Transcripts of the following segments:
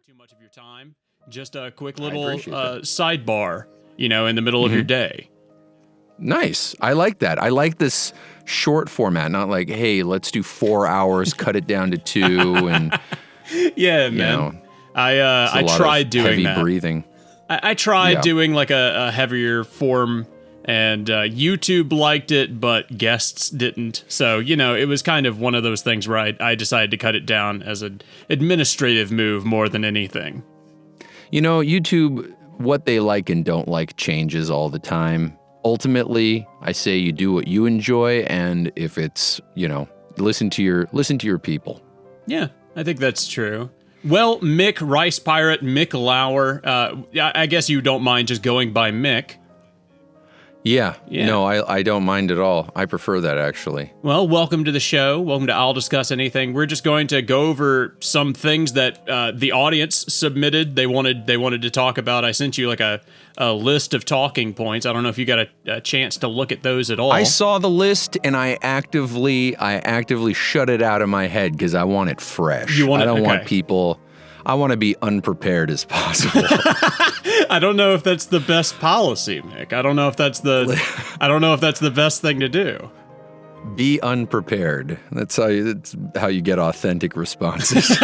too much of your time. Just a quick I little appreciate that. sidebar, in the middle of your day. Nice. I like that. I like this short format, not like, hey, let's do 4 hours, cut it down to 2, and Yeah, you man. know, I it's a lot tried of doing heavy that. breathing. I tried Yeah. doing like a heavier form, and YouTube liked it, but guests didn't. So, it was kind of one of those things where I decided to cut it down as an administrative move more than anything. YouTube, what they like and don't like changes all the time. Ultimately, I say you do what you enjoy, and if it's, listen to your people. Yeah, I think that's true. Well, Mick, Rice Pirate, Mick Lauer, I guess you don't mind just going by Mick. Yeah. Yeah. No, I don't mind at all. I prefer that, actually. Well, welcome to the show. Welcome to I'll Discuss Anything. We're just going to go over some things that the audience submitted. They wanted to talk about. I sent you like a list of talking points. I don't know if you got a chance to look at those at all. I saw the list and I actively shut it out of my head because I want it fresh. You want it? I don't Okay. want people. I want to be unprepared as possible. I don't know if that's the best policy, Mick. I don't know if that's the best thing to do. Be unprepared. That's how you get authentic responses.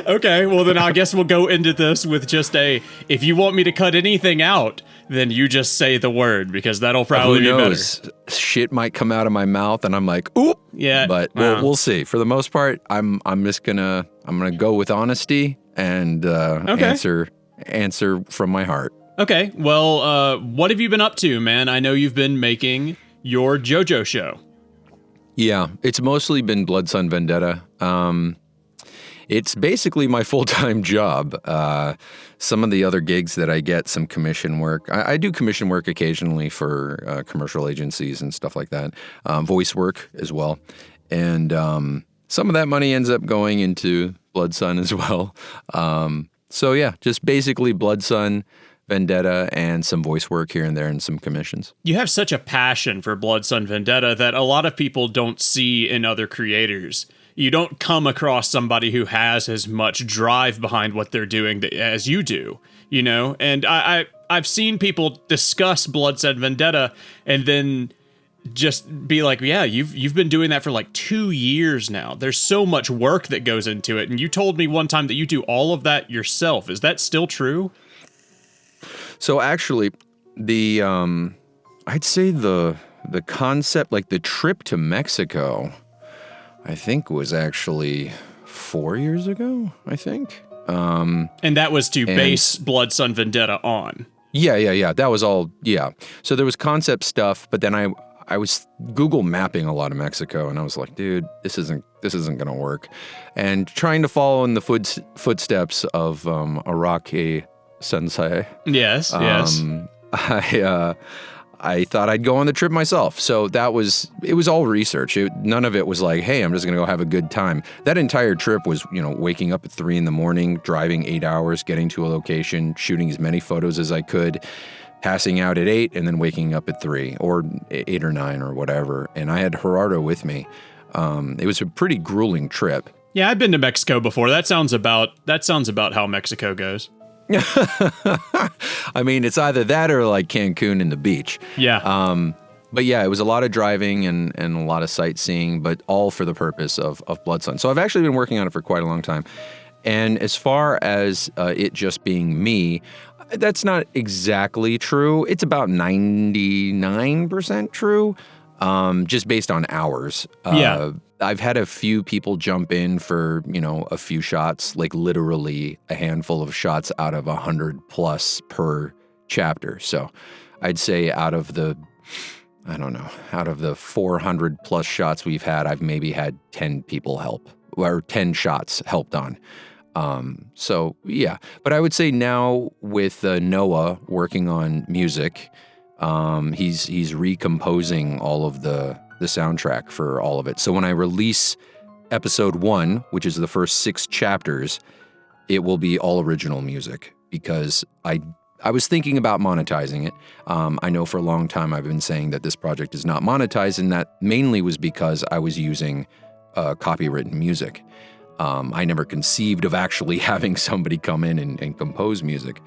Okay, well then I guess we'll go into this with just if you want me to cut anything out, then you just say the word, because that'll probably Who be knows? Shit might come out of my mouth and I'm like, oop. Yeah. But wow. we'll see. For the most part, I'm just gonna go with honesty and answer from my heart. Okay, well, what have you been up to, man? I know you've been making your JoJo show. Yeah, it's mostly been Blood Sun Vendetta. It's basically my full-time job. Some of the other gigs that I get, some commission work. I do commission work occasionally for commercial agencies and stuff like that. Voice work as well. And some of that money ends up going into Blood Sun as well. So yeah, just basically Blood Sun, Vendetta, and some voice work here and there and some commissions. You have such a passion for Blood Sun Vendetta that a lot of people don't see in other creators. You don't come across somebody who has as much drive behind what they're doing as you do, And I've seen people discuss Blood Sun Vendetta and then just be like, yeah, you've been doing that for like 2 years now. There's so much work that goes into it. And you told me one time that you do all of that yourself. Is that still true? So actually, I'd say the concept, like the trip to Mexico, I think was actually 4 years ago, I think. And that was to base Blood Sun Vendetta on. Yeah. That was all, yeah. So there was concept stuff, but then I was Google mapping a lot of Mexico, and I was like, dude, this isn't going to work. And trying to follow in the footsteps of Araki Sensei. Yes. I thought I'd go on the trip myself. So it was all research. None of it was like, hey, I'm just going to go have a good time. That entire trip was, waking up at 3 a.m, driving 8 hours, getting to a location, shooting as many photos as I could, passing out at 8, and then waking up at 3 or 8 or 9 or whatever. And I had Gerardo with me. It was a pretty grueling trip. Yeah, I've been to Mexico before. That sounds about how Mexico goes. I mean, it's either that or like Cancun and the beach. Yeah. But yeah, it was a lot of driving and a lot of sightseeing, but all for the purpose of Blood Sun. So I've actually been working on it for quite a long time. And as far as it just being me, that's not exactly true. It's about 99% true, just based on hours. Yeah. I've had a few people jump in for, a few shots, like literally a handful of shots out of 100 plus per chapter. So I'd say out of the 400 plus shots we've had, I've maybe had 10 people help, or 10 shots helped on. So yeah, but I would say now with Noah working on music, he's recomposing all of the soundtrack for all of it. So when I release episode 1, which is the first 6 chapters, it will be all original music because I was thinking about monetizing it. I know for a long time I've been saying that this project is not monetized, and that mainly was because I was using copywritten music. I never conceived of actually having somebody come in and compose music.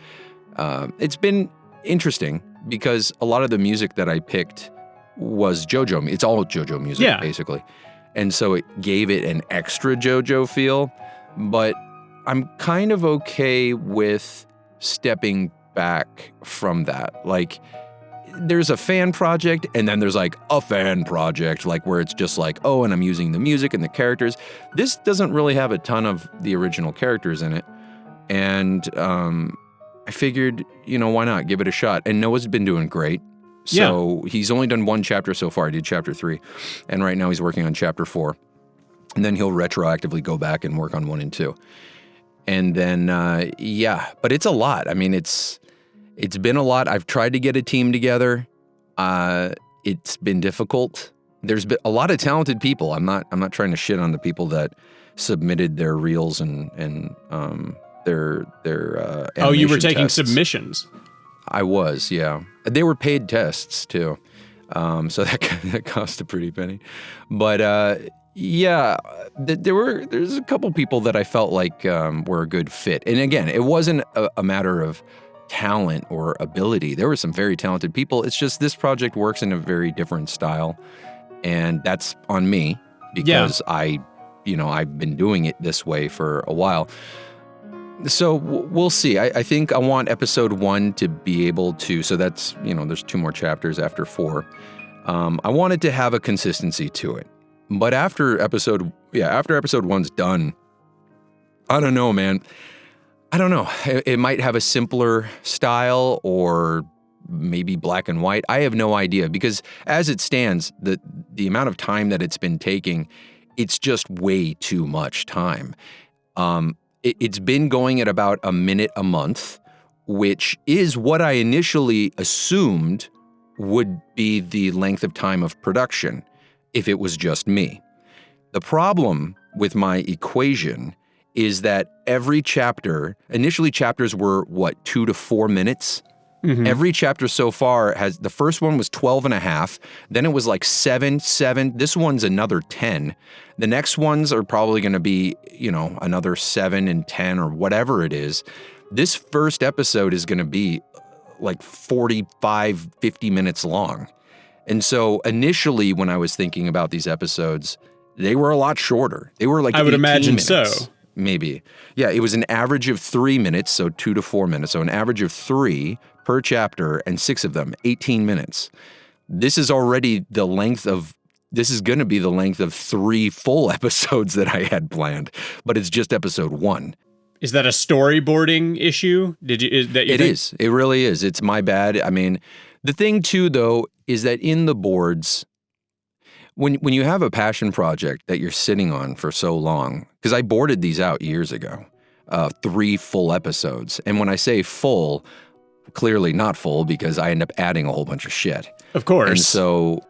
It's been interesting because a lot of the music that I picked was JoJo. It's all JoJo music, basically. And so it gave it an extra JoJo feel, but I'm kind of okay with stepping back from that. Like, there's a fan project, and then there's like a fan project, like where it's just like, oh, and I'm using the music and the characters. This doesn't really have a ton of the original characters in it. And I figured, why not give it a shot? And Noah's been doing great. So he's only done one chapter so far. He did chapter 3. And right now he's working on chapter 4. And then he'll retroactively go back and work on 1 and 2. And then, but it's a lot. I mean, it's been a lot. I've tried to get a team together. It's been difficult. There's been a lot of talented people. I'm not trying to shit on the people that submitted their reels and their Oh, you were animation taking tests. Submissions. I was, yeah. They were paid tests too, so that cost a pretty penny. But there's a couple people that I felt like were a good fit. And again, it wasn't a matter of talent or ability. There were some very talented people. It's just this project works in a very different style, and that's on me because I've been doing it this way for a while. So we'll see. I think I want episode 1 to be able to, so that's, there's 2 more chapters after 4. I want it to have a consistency to it. But after episode 1's done, I don't know, man. I don't know. It might have a simpler style or maybe black and white. I have no idea because as it stands, the amount of time that it's been taking, it's just way too much time. It's been going at about a minute a month, which is what I initially assumed would be the length of time of production if it was just me. The problem with my equation is that every chapter, initially chapters were 2 to 4 minutes? Mm-hmm. Every chapter so far the first one was 12 and a half, then it was like 7, this one's another 10. The next ones are probably going to be, another 7 and 10 or whatever it is. This first episode is going to be like 45, 50 minutes long. And so initially when I was thinking about these episodes, they were a lot shorter. They were like I would imagine minutes. so. Maybe. Yeah, it was an average of 3 minutes, so 2 to 4 minutes. So an average of 3 per chapter, and 6 of them, 18 minutes. This is going to be the length of 3 full episodes that I had planned, but it's just episode 1. Is that a storyboarding issue? It is. It really is. It's my bad. I mean, the thing too, though, is that in the boards, when you have a passion project that you're sitting on for so long, because I boarded these out years ago, 3 full episodes. And when I say full, clearly not full because I end up adding a whole bunch of shit. Of course. And so,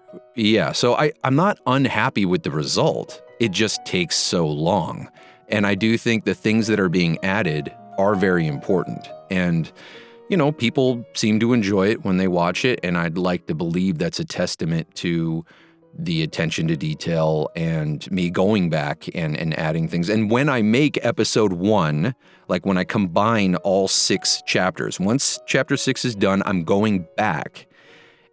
I'm not unhappy with the result. It just takes so long. And I do think the things that are being added are very important. And, people seem to enjoy it when they watch it. And I'd like to believe that's a testament to the attention to detail and me going back and adding things. And when I make episode 1, like when I combine all 6 chapters, once chapter 6 is done, I'm going back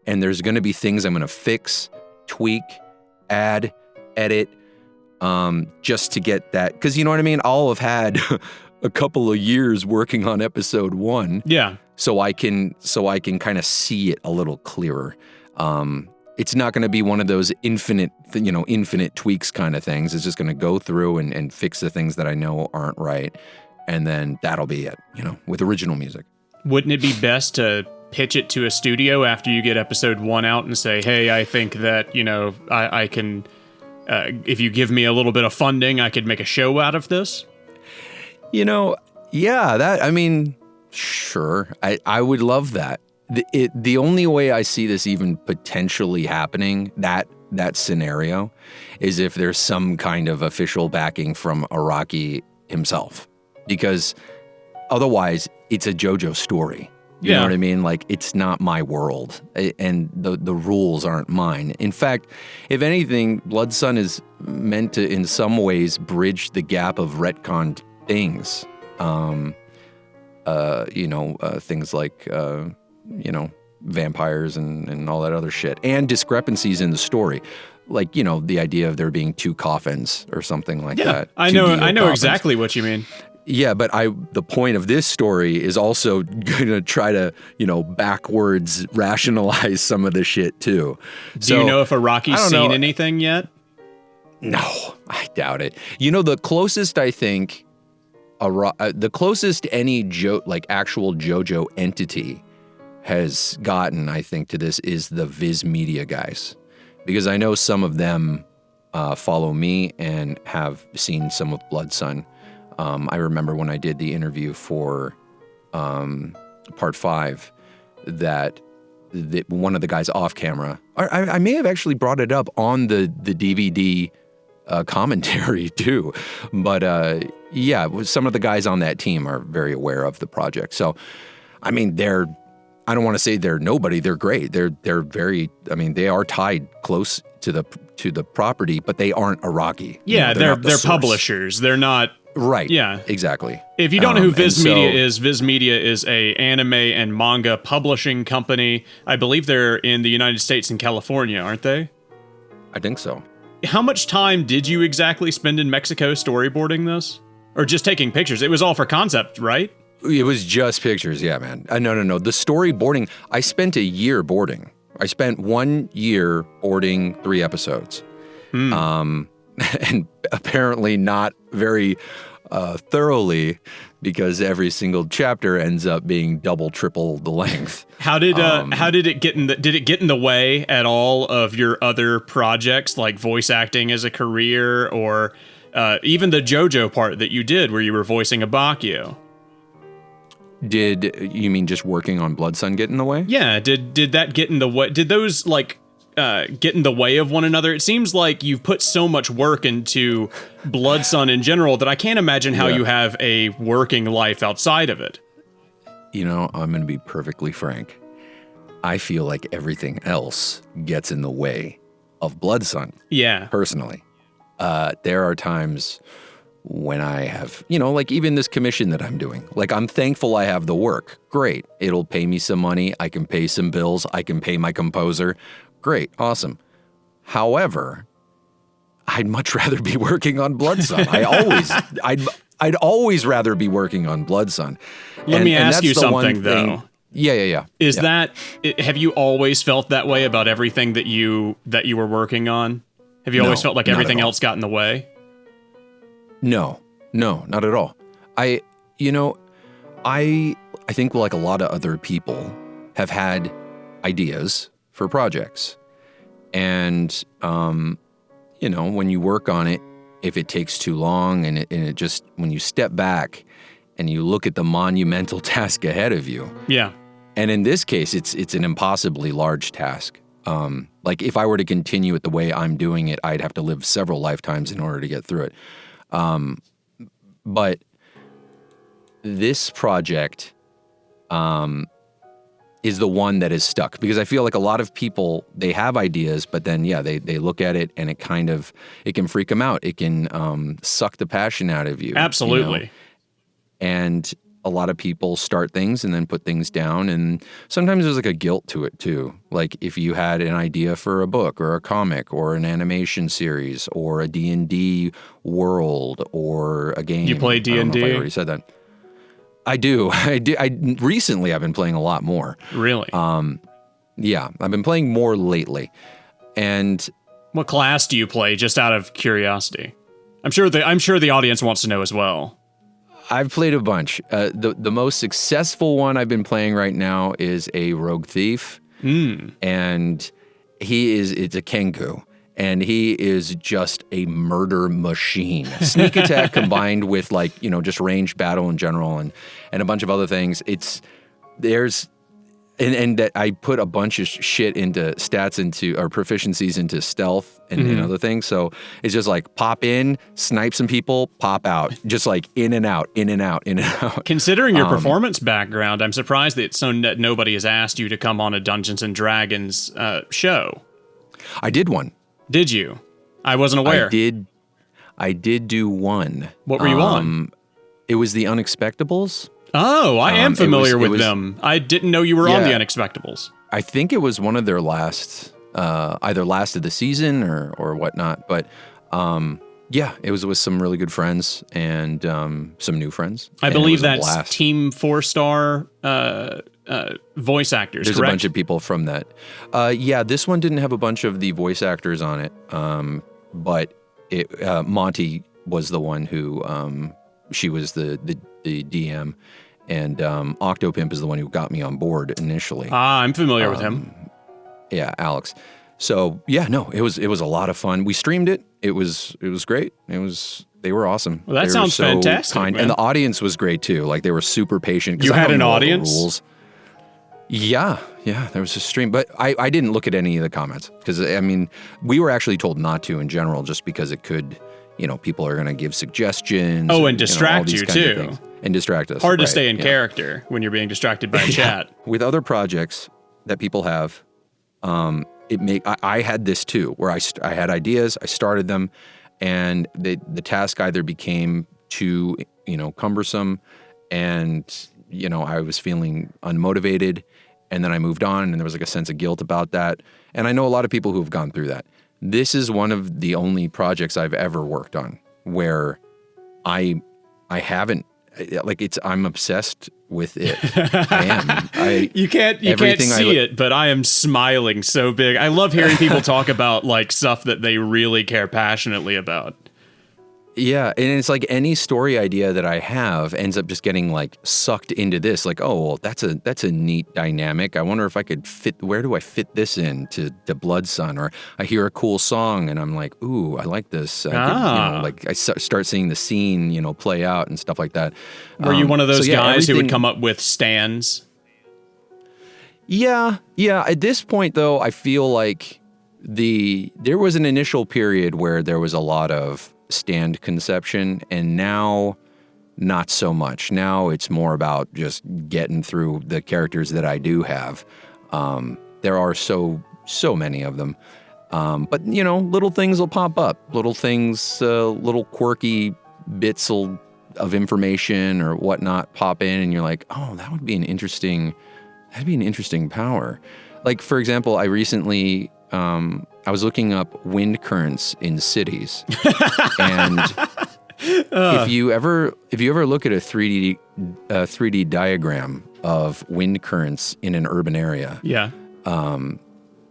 and there's going to be things I'm going to fix, tweak, add, edit, just to get that. Because you know what I mean? I'll have had a couple of years working on episode 1. Yeah. So I can kind of see it a little clearer. It's not going to be one of those infinite tweaks kind of things. It's just going to go through and fix the things that I know aren't right. And then that'll be it, with original music. Wouldn't it be best to pitch it to a studio after you get episode 1 out and say, hey, I think that, I can, if you give me a little bit of funding, I could make a show out of this? Sure. I would love that. The only way I see this even potentially happening, that scenario, is if there's some kind of official backing from Araki himself. Because otherwise, it's a JoJo story. You know Yeah. what I mean? Like, it's not my world, and the rules aren't mine. In fact, if anything, Blood Sun is meant to, in some ways, bridge the gap of retconned things. Things like, vampires and all that other shit, and discrepancies in the story. Like, the idea of there being 2 coffins or something like that. I 2 know Dio coffins. exactly what you mean. Yeah, but the point of this story is also going to try to, backwards rationalize some of the shit too. Do you know if Araki's seen anything yet? No, I doubt it. The closest I think, the closest any actual JoJo entity has gotten, I think, to this is the Viz Media guys, because I know some of them follow me and have seen some of Blood Sun. I remember when I did the interview for Part 5 that one of the guys off camera, I may have actually brought it up on the DVD commentary too. But some of the guys on that team are very aware of the project. So, I mean, I don't want to say they're nobody. They're great. They're very, they are tied close to the property, but they aren't Araki. Yeah, they're publishers. They're not. Right. Yeah. Exactly. If you don't know who Viz Media is a anime and manga publishing company. I believe they're in the United States and California, aren't they? I think so. How much time did you exactly spend in Mexico storyboarding this? Or just taking pictures? It was all for concept, right? It was just pictures, yeah, man. No. The storyboarding, I spent a year boarding. I spent 1 year boarding 3 episodes. And apparently not very thoroughly, because every single chapter ends up being double, triple the length. How did it get did it get in the way at all of your other projects, like voice acting as a career, or even the JoJo part that you did where you were voicing Abakio? Did you mean just working on Blood Sun get in the way? Yeah, did that get in the way? Did those get in the way of one another? It seems like you've put so much work into Blood Sun in general that I can't imagine how you have a working life outside of it. I'm going to be perfectly frank. I feel like everything else gets in the way of Blood Sun. Yeah. Personally. There are times when I have, even this commission that I'm doing. Like, I'm thankful I have the work. Great. It'll pay me some money. I can pay some bills. I can pay my composer. Great. Awesome. However, I'd much rather be working on Blood Sun. I'd always rather be working on Blood Sun. Let me ask you something, though. Yeah. Have you always felt that way about everything that you were working on? Have you always felt like everything else got in the way? No, not at all. I think like a lot of other people have had ideas for projects. And, when you work on it, if it takes too long and it just, when you step back and you look at the monumental task ahead of you. Yeah. And in this case, it's an impossibly large task. Like, if I were to continue it the way I'm doing it, I'd have to live several lifetimes in order to get through it. But this project is the one that is stuck, because I feel like a lot of people, they have ideas, but then, they look at it and it can freak them out. It can suck the passion out of you. Absolutely. And a lot of people start things and then put things down, and sometimes there's like a guilt to it too. Like, if you had an idea for a book or a comic or an animation series or a D&D world or a game. You play D&D? I don't know if I already said that. I do. Recently I've been playing a lot more. Really? Yeah, I've been playing more lately. And what class do you play, just out of curiosity? I'm sure the audience wants to know as well. I've played a bunch. The most successful one I've been playing right now is a rogue thief. And it's a Kenku. And he is just a murder machine. Sneak attack combined with just ranged battle in general and a bunch of other things. And that I put a bunch of shit into stats or proficiencies into stealth and other things. So it's just like pop in, snipe some people, pop out, just like in and out, in and out, in and out. Considering your performance background, I'm surprised that nobody has asked you to come on a Dungeons and Dragons show. I did one. Did you? I wasn't aware. I did do one. What were you on? It was the Unexpectables. Oh, I am familiar with them. I didn't know you were on the Unexpectables. I think it was one of their last, either last of the season or whatnot. But it was with some really good friends and some new friends. I believe that's Team 4-star voice actors. There's correct? A bunch of people from that. This one didn't have a bunch of the voice actors on it, but Monty was the one who she was the DM. And Octopimp is the one who got me on board initially. I'm familiar with him. Yeah, Alex. So it was a lot of fun. We streamed it. It was great. They were awesome. Well, that sounds fantastic, kind. And the audience was great too. Like they were super patient. You had an audience? Rules. Yeah, there was a stream, but I didn't look at any of the comments because I mean we were actually told not to in general, just because it could. People are going to give suggestions. Oh, and distract you too. And distract us. Hard to stay in character when you're being distracted by chat. With other projects that people have, I had this too, where I had ideas, I started them, and the task either became too, cumbersome, and, I was feeling unmotivated, and then I moved on, and there was like a sense of guilt about that. And I know a lot of people who have gone through that. This is one of the only projects I've ever worked on where I haven't, I'm obsessed with it. I am. You can't see it, but I am smiling so big. I love hearing people talk about like stuff that they really care passionately about. Yeah, and it's like any story idea that I have ends up just getting like sucked into this. Like, oh, well, that's a neat dynamic. I wonder if I could where do I fit this in to Blood Sun? Or I hear a cool song and I'm like, ooh, I like this. I start seeing the scene, play out and stuff like that. Were you one of those guys who would come up with stands? Yeah. At this point, though, I feel like there was an initial period where there was a lot of stand conception, and now not so much. Now it's more about just getting through the characters that I do have. There are so many of them. But little things will pop up. Little things, little quirky bits of information or whatnot pop in, and you're like, oh, that'd be an interesting power. Like, for example, I recently I was looking up wind currents in cities, and if you ever look at a 3D diagram of wind currents in an urban area,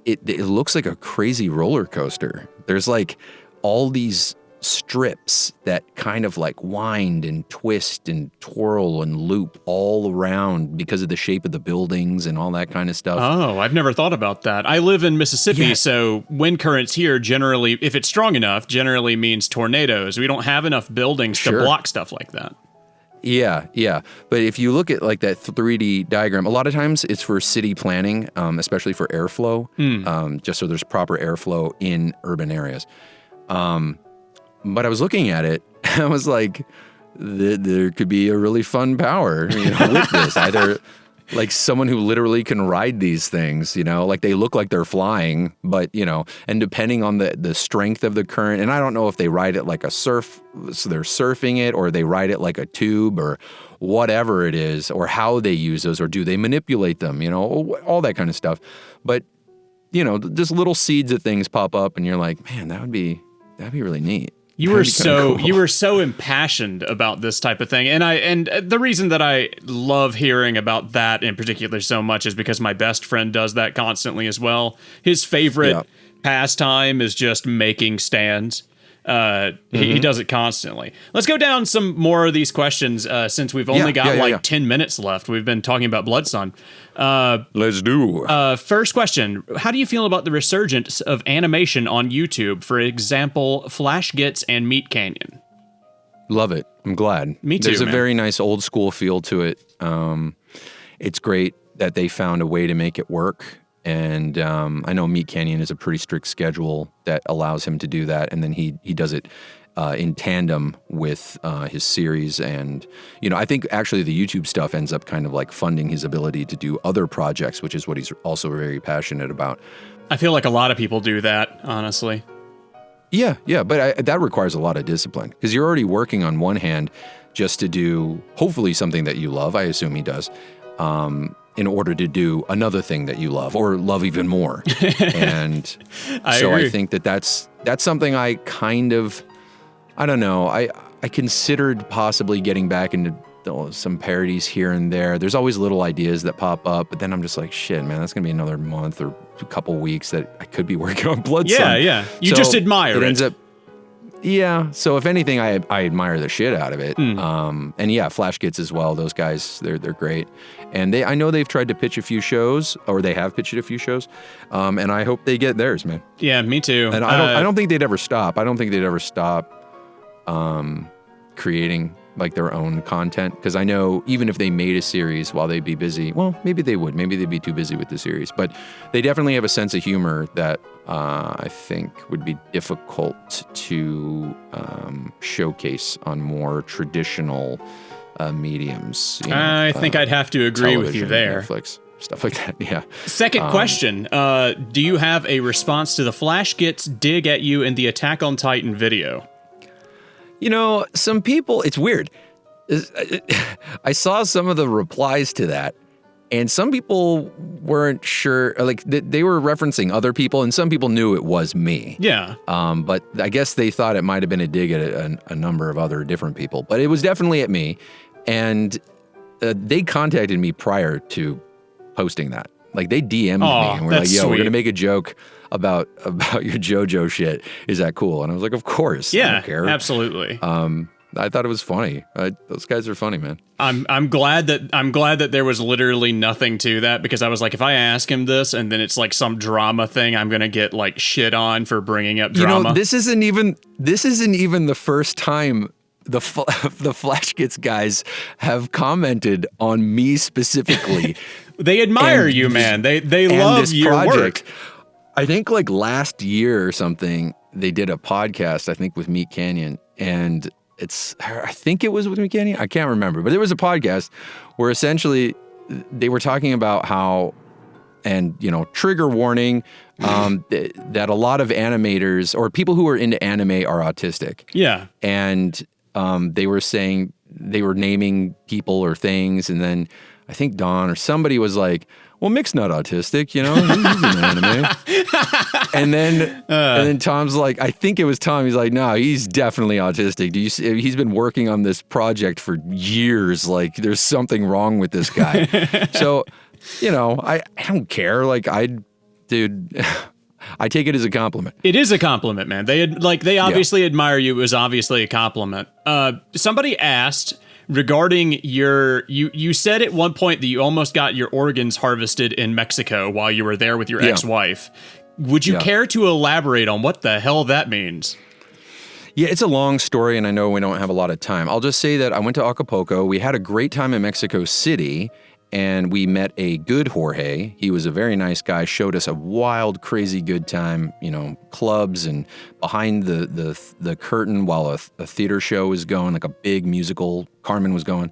it looks like a crazy roller coaster. There's like all these strips that kind of like wind and twist and twirl and loop all around because of the shape of the buildings and all that kind of stuff. Oh, I've never thought about that. I live in Mississippi, so wind currents here generally, if it's strong enough, generally means tornadoes. We don't have enough buildings to block stuff like that. Yeah. But if you look at like that 3D diagram, a lot of times it's for city planning, especially for airflow, just so there's proper airflow in urban areas. But I was looking at it, and I was like, there could be a really fun power with this. Either like someone who literally can ride these things, like they look like they're flying, but, and depending on the strength of the current, and I don't know if they ride it like a surf, so they're surfing it, or they ride it like a tube or whatever it is, or how they use those, or do they manipulate them, all that kind of stuff. But, just little seeds of things pop up, and you're like, man, that'd be really neat. You were so impassioned about this type of thing, and the reason that I love hearing about that in particular so much is because my best friend does that constantly as well. His favorite pastime is just making stands. He does it constantly. Let's go down some more of these questions since we've only got 10 minutes left. We've been talking about Blood Sun. Let's do. First question. How do you feel about the resurgence of animation on YouTube? For example, Flash Gits and Meat Canyon. Love it. I'm glad. Me too, There's a man. very nice old school feel to it. It's great. that they found a way to make it work. And I know Meat Canyon is a pretty strict schedule that allows him to do that. And then he does it in tandem with his series. And, I think actually the YouTube stuff ends up kind of like funding his ability to do other projects, which is what he's also very passionate about. I feel like a lot of people do that, honestly. Yeah, but that requires a lot of discipline because you're already working on one hand just to do hopefully something that you love. I assume he does. In order to do another thing that you love or love even more. And I agree. I think that's something I kind of, I don't know, I considered possibly getting back into some parodies here and there. There's always little ideas that pop up, but then I'm just like, shit, man, that's going to be another month or a couple weeks that I could be working on Blood Sun. Yeah. You just admire it. Ends up, yeah. So if anything, I admire the shit out of it. And yeah, Flash Gits as well. Those guys, they're great. And I know they've tried to pitch a few shows, or they have pitched a few shows. And I hope they get theirs, man. Yeah, me too. And I don't think they'd ever stop. I don't think they'd ever stop creating like their own content. Because I know even if they made a series while they'd be busy, well, maybe they would. Maybe they'd be too busy with the series. But they definitely have a sense of humor that I think would be difficult to showcase on more traditional mediums. I think I'd have to agree with you there. Netflix, stuff like that, yeah. Second question, do you have a response to the Flash Gits dig at you in the Attack on Titan video? Some people, it's weird. I saw some of the replies to that, and some people weren't sure, like they were referencing other people, and some people knew it was me. Yeah. But I guess they thought it might have been a dig at a number of other different people, but it was definitely at me. And they contacted me prior to posting that. Like they DM'd me and were like, yo, we're going to make a joke about your JoJo shit. Is that cool? And I was like, of course. Yeah, I don't care. Absolutely. I thought it was funny. Those guys are funny, man. I'm glad that there was literally nothing to that, because I was like, if I ask him this and then it's like some drama thing, I'm gonna get like shit on for bringing up drama. This isn't even the first time the Flash Gits guys have commented on me specifically. They admire you, man. They love your project. work. I think like last year or something, they did a podcast, I think with Meat Canyon, and I think it was with Meat Canyon. I can't remember, but there was a podcast where essentially they were talking about how, and trigger warning, that a lot of animators or people who are into anime are autistic. Yeah. And they were saying, they were naming people or things, and then I think Don or somebody was like, well, Mick's not autistic, he's an anime. and then Tom's like, I think it was Tom. He's like, no, he's definitely autistic. He's been working on this project for years. Like, there's something wrong with this guy. So, I don't care. Like, I take it as a compliment. It is a compliment, man. They obviously admire you. It was obviously a compliment. Somebody asked, regarding you said at one point that you almost got your organs harvested in Mexico while you were there with your ex-wife. Would you care to elaborate on what the hell that means? Yeah, it's a long story, and I know we don't have a lot of time. I'll just say that I went to Acapulco. We had a great time in Mexico City, and we met a good Jorge. He was a very nice guy, showed us a wild, crazy good time, clubs and behind the curtain while a theater show was going, like a big musical, Carmen was going.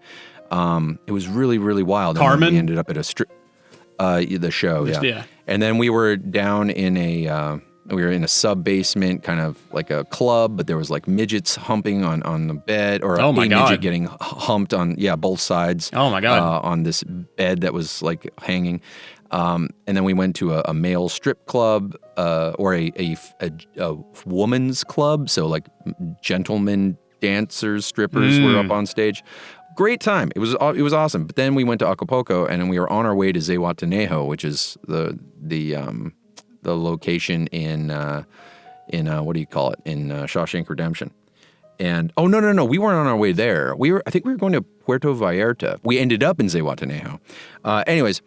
It was really, really wild. Carmen? And we ended up at the show, yeah. Yeah. And then we were down in a sub-basement, kind of like a club, but there was like midgets humping on the bed, or a midget getting humped on, both sides. Oh my God. On this bed that was like hanging. And then we went to a male strip club, or a woman's club. So like gentlemen dancers, strippers were up on stage. Great time. It was awesome. But then we went to Acapulco, and then we were on our way to Zihuatanejo, which is the location in what do you call it, in Shawshank Redemption. And no, we weren't on our way there. I think we were going to Puerto Vallarta. We ended up in Zihuatanejo. Anyways,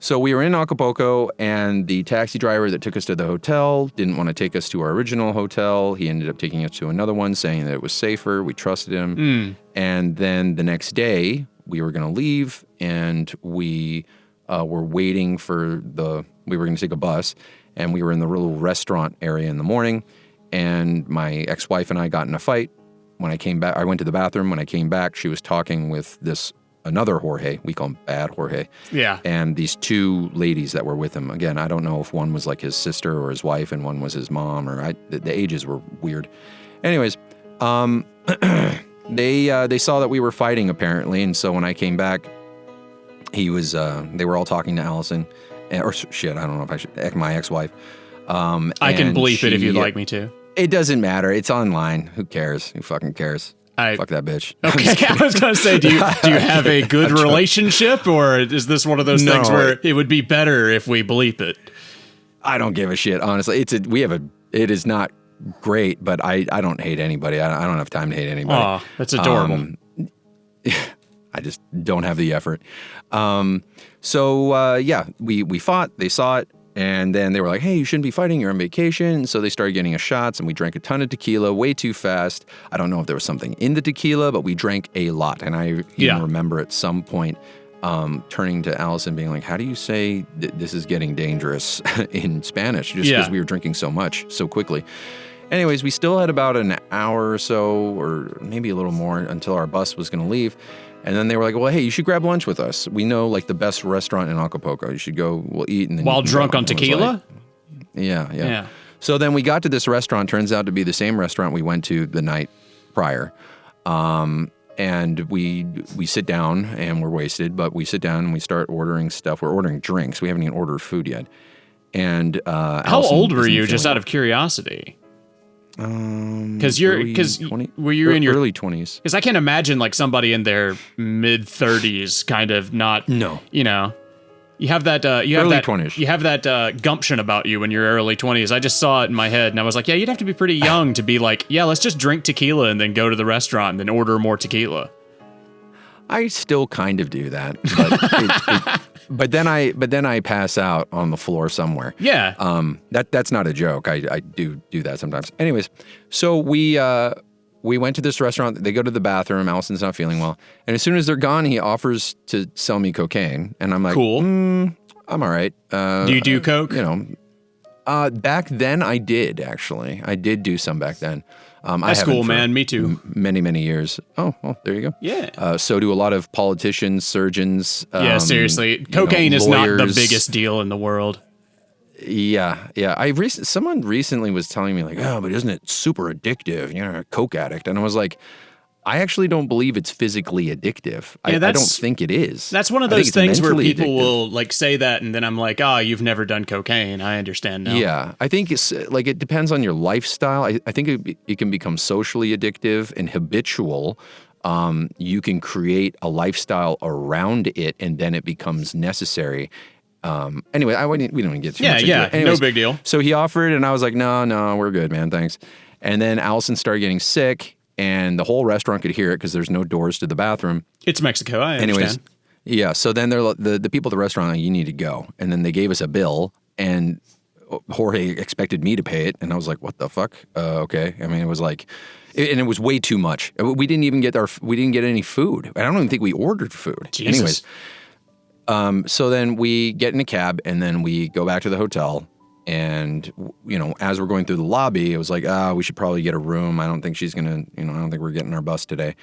so we were in Acapulco, and the taxi driver that took us to the hotel didn't want to take us to our original hotel. He ended up taking us to another one, saying that it was safer. We trusted him. And then the next day, we were going to leave, and we were waiting for we were going to take a bus, and we were in the little restaurant area in the morning, and my ex-wife and I got in a fight. When I came back, I went to the bathroom. When I came back, she was talking with another Jorge. We call him Bad Jorge. Yeah. And these two ladies that were with him. Again, I don't know if one was like his sister or his wife and one was his mom, or the ages were weird. Anyways, they saw that we were fighting apparently, and so when I came back, they were all talking to Allison, or shit, I don't know if I should, my ex-wife. I can bleep it if you'd like me to. It doesn't matter. It's online. Who cares? Who fucking cares? Fuck that bitch. Okay, I was going to say, do you have a good relationship, or is this one of those things where it would be better if we bleep it? I don't give a shit, honestly. It is not great, but I don't hate anybody. I don't have time to hate anybody. Aw, that's adorable. I just don't have the effort. We fought. They saw it. And then they were like, hey, you shouldn't be fighting. You're on vacation. And so they started getting us shots, and we drank a ton of tequila way too fast. I don't know if there was something in the tequila, but we drank a lot. And I even remember at some point turning to Allison being like, how do you say this is getting dangerous in Spanish? Just because we were drinking so much so quickly. Anyways, we still had about an hour or so, or maybe a little more, until our bus was going to leave. And then they were like, well, hey, you should grab lunch with us. We know like the best restaurant in Acapulco. You should go, we'll eat. And then while drunk on tequila? Like, yeah. So then we got to this restaurant. Turns out to be the same restaurant we went to the night prior. And we sit down, and we're wasted, but we sit down and we start ordering stuff. We're ordering drinks. We haven't even ordered food yet. And how old were you, just out of curiosity? Were you in your early 20s? Because I can't imagine like somebody in their mid 30s kind of not. No, you have that early 20s. You have that gumption about you in your early 20s. I just saw it in my head, and I was like, yeah, you'd have to be pretty young to be like, yeah, let's just drink tequila and then go to the restaurant and then order more tequila. I still kind of do that, but then I pass out on the floor somewhere. Yeah. That's not a joke. I do that sometimes. Anyways, so we went to this restaurant. They go to the bathroom. Allison's not feeling well, and as soon as they're gone, he offers to sell me cocaine, and I'm like, cool. I'm all right. Do you do coke? Back then I did actually. I did do some back then. That's cool, man. Me too. Many years. Oh, well, there you go. Yeah. So do a lot of politicians, surgeons. Yeah, seriously. Cocaine is not the biggest deal in the world. Yeah. Someone recently was telling me like, oh, but isn't it super addictive? You're a coke addict. And I was like, I actually don't believe it's physically addictive. I don't think it is. That's one of those things where people will like say that, and then I'm like, you've never done cocaine. I understand now. Yeah, I think it's like it depends on your lifestyle. I think it can become socially addictive and habitual. You can create a lifestyle around it, and then it becomes necessary. Anyway, we don't even get too much into it. Anyways, no big deal. So he offered, and I was like, no, we're good, man, thanks. And then Allison started getting sick. And the whole restaurant could hear it because there's no doors to the bathroom. It's Mexico, I understand. Anyways, yeah. So then the people at the restaurant are like, you need to go. And then they gave us a bill, and Jorge expected me to pay it. And I was like, what the fuck? Okay. I mean, it was like, and it was way too much. We didn't even get any food. I don't even think we ordered food. Jesus. Anyways, so then we get in a cab, and then we go back to the hotel. And, as we're going through the lobby, it was like, we should probably get a room. I don't think she's going to, I don't think we're getting our bus today.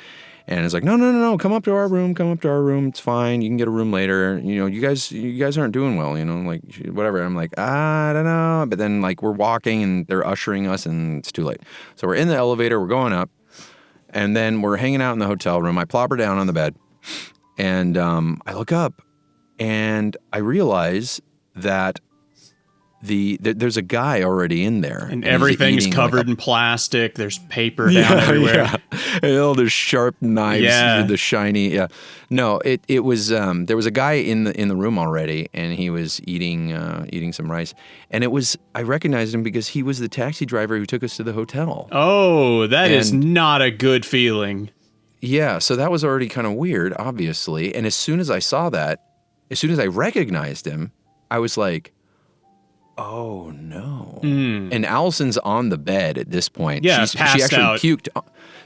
And it's like, no, come up to our room. It's fine. You can get a room later. You guys aren't doing well, like whatever. I'm like, I don't know. But then like we're walking and they're ushering us and it's too late. So we're in the elevator, we're going up, and then we're hanging out in the hotel room. I plop her down on the bed, and I look up and I realize that there's a guy already in there, and everything's covered in plastic. There's paper down everywhere. Yeah. And all the sharp knives, the shiny. Yeah, no, it was there was a guy in the room already, and he was eating some rice, and I recognized him because he was the taxi driver who took us to the hotel. Oh, that is not a good feeling. Yeah, so that was already kind of weird, obviously. And as soon as I recognized him, I was like, Oh no! And Allison's on the bed at this point. Yeah, she passed actually out. puked.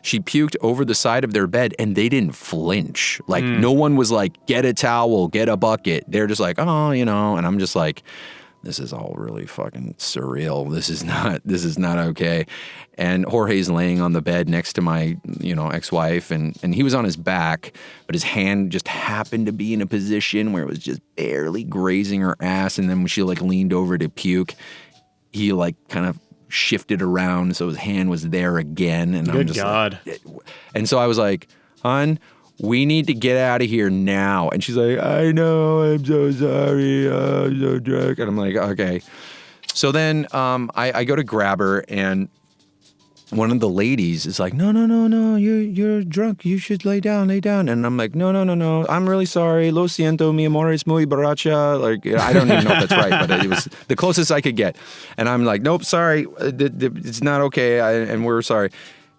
She puked over the side of their bed, and they didn't flinch. Like no one was like, "Get a towel, get a bucket." They're just like, "Oh, you know." And I'm just like, "This is all really fucking surreal. This is not okay." And Jorge's laying on the bed next to my ex-wife, and he was on his back, but his hand just happened to be in a position where it was just barely grazing her ass. And then when she like leaned over to puke, he like kind of shifted around, so his hand was there again. And I'm Good just God. like, and so I was like, "Hon, we need to get out of here now." And she's like, "I know, I'm so sorry, I'm so drunk." And I'm like, "Okay." So then I go to grab her, and one of the ladies is like, no, you're drunk. You should lay down. And I'm like, no. I'm really sorry. Lo siento, mi amor, es muy borracha. Like, I don't even know if that's right, but it was the closest I could get. And I'm like, nope, sorry. It's not okay. And we're sorry.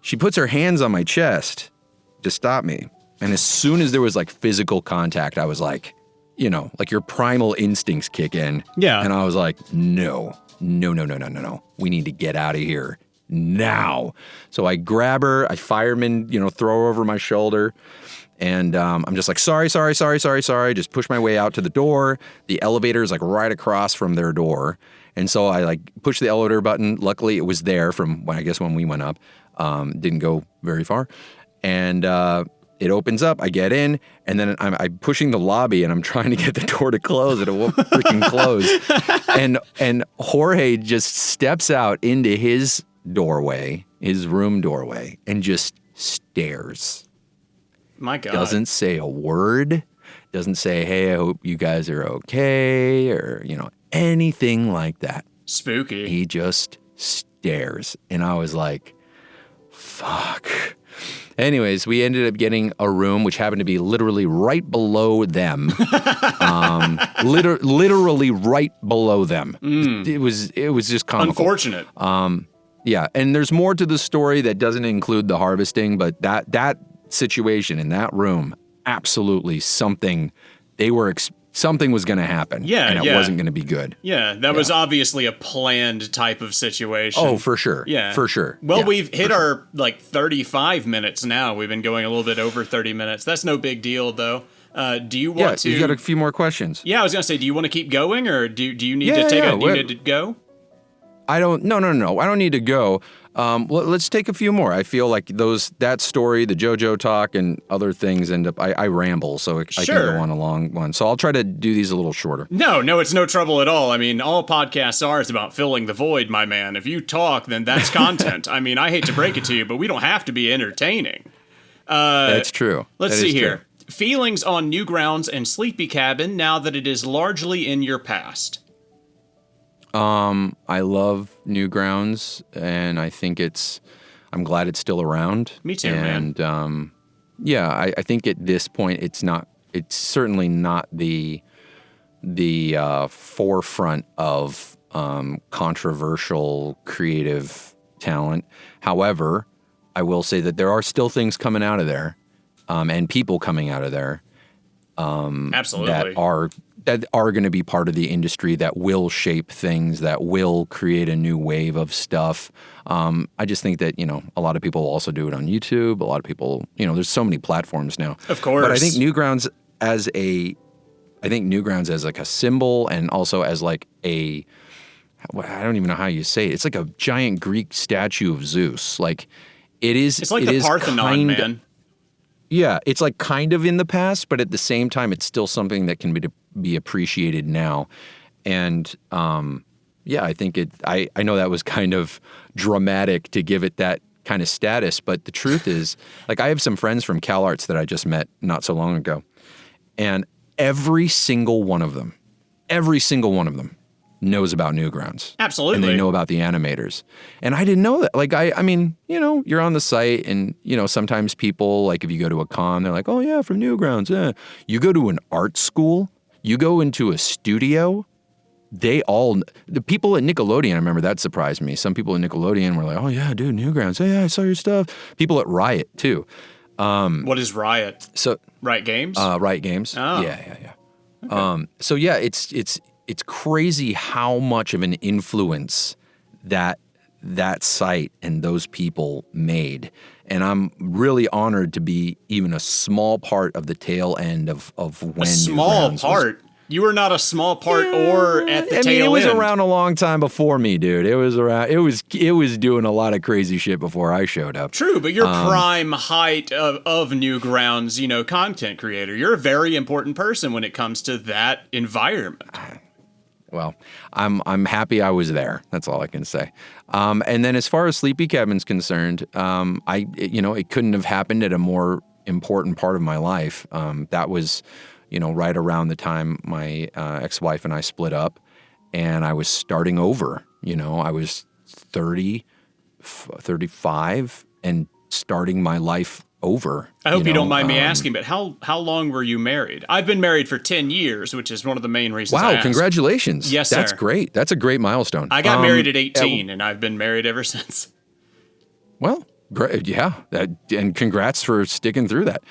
She puts her hands on my chest to stop me. And as soon as there was like physical contact, I was like, like your primal instincts kick in. Yeah. And I was like, no. We need to get out of here now. So I grab her, I fireman, throw her over my shoulder. And I'm just like, sorry. Just push my way out to the door. The elevator is like right across from their door. And so I like push the elevator button. Luckily it was there from when we went up. Didn't go very far. And it opens up, I get in, and then I'm pushing the lobby, and I'm trying to get the door to close, and it won't freaking close. And Jorge just steps out into his doorway, his room doorway, and just stares. My God. Doesn't say a word. Doesn't say, "Hey, I hope you guys are okay," or, anything like that. Spooky. He just stares. And I was like, fuck. Anyways, we ended up getting a room which happened to be literally right below them. Literally right below them. It was just comical. Unfortunate. Yeah, and there's more to the story that doesn't include the harvesting, but that situation in that room, absolutely something something was going to happen. Yeah, and it wasn't going to be good. Yeah, that was obviously a planned type of situation. Oh, for sure. Yeah. For sure. Well, Yeah, we've hit our 35 minutes now. We've been going a little bit over 30 minutes. That's no big deal, though. Do you want to? You got a few more questions. Yeah, I was gonna say, do you want to keep going, or do you need to take do you need to go? I don't. No. I don't need to go. Let's take a few more. I feel like that story, the JoJo talk, and other things end up. I ramble, so I can go on a long one. So I'll try to do these a little shorter. No, it's no trouble at all. I mean, all podcasts are is about filling the void, my man. If you talk, then that's content. I mean, I hate to break it to you, but we don't have to be entertaining. That's true. Let's see here. Feelings on Newgrounds and Sleepy Cabin now that it is largely in your past. I love Newgrounds, and I think I'm glad it's still around. Me too, man. And yeah, I think at this point it's certainly not the forefront of controversial creative talent. However, I will say that there are still things coming out of there, and people coming out of there. Absolutely. that are going to be part of the industry, that will shape things, that will create a new wave of stuff. I just think that, a lot of people also do it on YouTube. A lot of people, there's so many platforms now. Of course. But I think Newgrounds as like a symbol, and also as like I don't even know how you say it. It's like a giant Greek statue of Zeus. Like it is. It's like the Parthenon, man. Yeah, it's like kind of in the past, but at the same time, it's still something that can be appreciated now. And yeah, I think I know that was kind of dramatic to give it that kind of status, but the truth is, like, I have some friends from CalArts that I just met not so long ago, and every single one of them knows about Newgrounds. Absolutely. And they know about the animators. And I didn't know that. Like, I mean, you're on the site, and, sometimes people, like, if you go to a con, they're like, oh, yeah, from Newgrounds. Eh. You go to an art school, you go into a studio, the people at Nickelodeon, I remember that surprised me. Some people at Nickelodeon were like, oh, yeah, dude, Newgrounds. Hey, I saw your stuff. People at Riot, too. What is Riot? So Riot Games? Riot Games. Oh. Yeah. Okay. So, yeah, it's it's crazy how much of an influence that site and those people made. And I'm really honored to be even a small part of the tail end of when A small part? You were not a small part or at the tail end. It was around a long time before me, dude. It was around. It was doing a lot of crazy shit before I showed up. True, but your prime height of Newgrounds, content creator. You're a very important person when it comes to that environment. Well, I'm happy I was there. That's all I can say. And then as far as Sleepy Cabin's concerned, it couldn't have happened at a more important part of my life. That was, right around the time my ex-wife and I split up, and I was starting over. I was 30, 35, and starting my life over. I hope you don't mind me asking, but how long were you married? I've been married for 10 years, which is one of the main reasons I Wow, asked. congratulations. Yes, sir. That's great. That's a great milestone. I got married at 18, and I've been married ever since. Well, great. Yeah. And congrats for sticking through that.